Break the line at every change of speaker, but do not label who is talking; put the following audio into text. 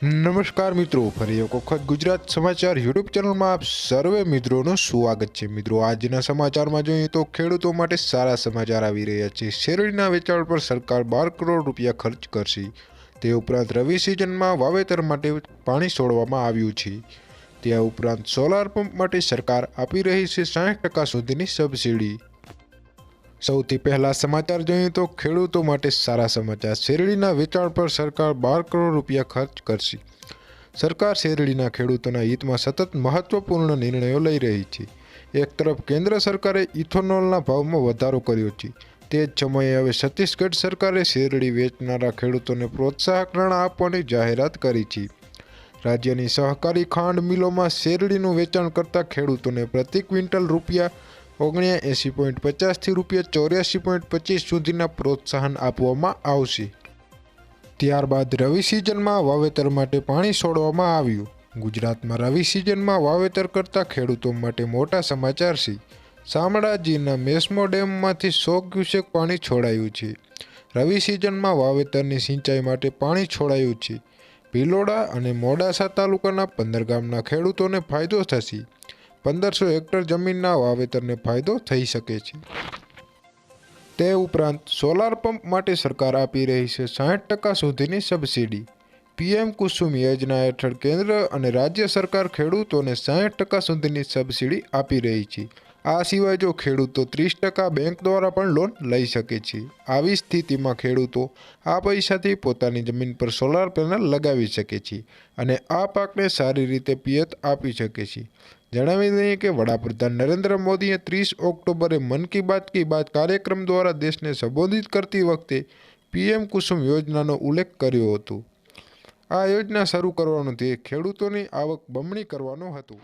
નમસ્કાર મિત્રો, ફરી એક વખત ગુજરાત સમાચાર યુટ્યુબ ચેનલમાં આપ સર્વે મિત્રોનું સ્વાગત છે। મિત્રો, આજના સમાચારમાં જોઈએ તો ખેડૂતો માટે સારા સમાચાર આવી રહ્યા છે। શેરડીના વેચાણ પર સરકાર 12 કરોડ રૂપિયા ખર્ચ કરશે। તે ઉપરાંત રવિ સિઝનમાં વાવેતર માટે પાણી છોડવામાં આવ્યું છે। તે ઉપરાંત સોલાર પંપ માટે સરકાર આપી રહી છે 60% સુધીની સબસિડી। સૌથી પહેલા સમાચાર જોઈએ તો ખેડૂતો માટે સારા સમાચાર। શેરડીના વેચાણ પર સરકાર 12 કરોડ રૂપિયા ખર્ચ કરશે। સરકાર શેરડીના ખેડૂતોના હિતમાં સતત મહત્વપૂર્ણ નિર્ણયો લઈ રહી છે। એક તરફ કેન્દ્ર સરકારે ઇથોનોલના ભાવમાં વધારો કર્યો છે, તે જ સમયે હવે છત્તીસગઢ સરકારે શેરડી વેચનારા ખેડૂતોને પ્રોત્સાહક નાણાં આપવાની જાહેરાત કરી છે। રાજ્યની સહકારી ખાંડ મિલોમાં શેરડીનું વેચાણ કરતા ખેડૂતોને પ્રતિ ક્વિન્ટલ ₹79.50 થી ₹84.25 સુધીના પ્રોત્સાહન આપવામાં આવશે। ત્યારબાદ રવિ સિઝનમાં વાવેતર માટે પાણી છોડવામાં આવ્યું। ગુજરાતમાં રવિ સિઝનમાં વાવેતર કરતા ખેડૂતો માટે મોટા સમાચાર છે। શામળાજીના મેસ્મો ડેમમાંથી 100 ક્યુસેક પાણી છોડાયું છે। રવિ સિઝનમાં વાવેતરની સિંચાઈ માટે પાણી છોડાયું છે। ભિલોડા અને મોડાસા તાલુકાના 15 ગામના ખેડૂતોને ફાયદો થશે। 1500 હેક્ટર જમીનના વાવેતરને ફાયદો થઈ શકે છે। તે ઉપરાંત સોલાર પંપ માટે સરકાર આપી રહી છે 60% સુધીની સબસિડી। પીએમ કુસુમ યોજના હેઠળ કેન્દ્ર અને રાજ્ય સરકાર ખેડૂતોને 60% સુધીની સબસિડી આપી રહી છે। આ સિવાય જો ખેડૂતો 30% બેંક દ્વારા પણ લોન લઈ શકે છે। આવી સ્થિતિમાં ખેડૂતો આ પૈસાથી પોતાની જમીન પર સોલાર પેનલ લગાવી શકે છે અને આ પાકને સારી રીતે પિયત આપી શકે છે। જણાવી દઈએ કે વડાપ્રધાન નરેન્દ્ર મોદીએ 30 ઓક્ટોબરે મન કી બાત કાર્યક્રમ દ્વારા દેશને સંબોધિત કરતી વખતે પીએમ કુસુમ યોજનાનો ઉલ્લેખ કર્યો હતો। આ યોજના શરૂ કરવાનો ધ્યેય ખેડૂતોની આવક બમણી કરવાનો હતો।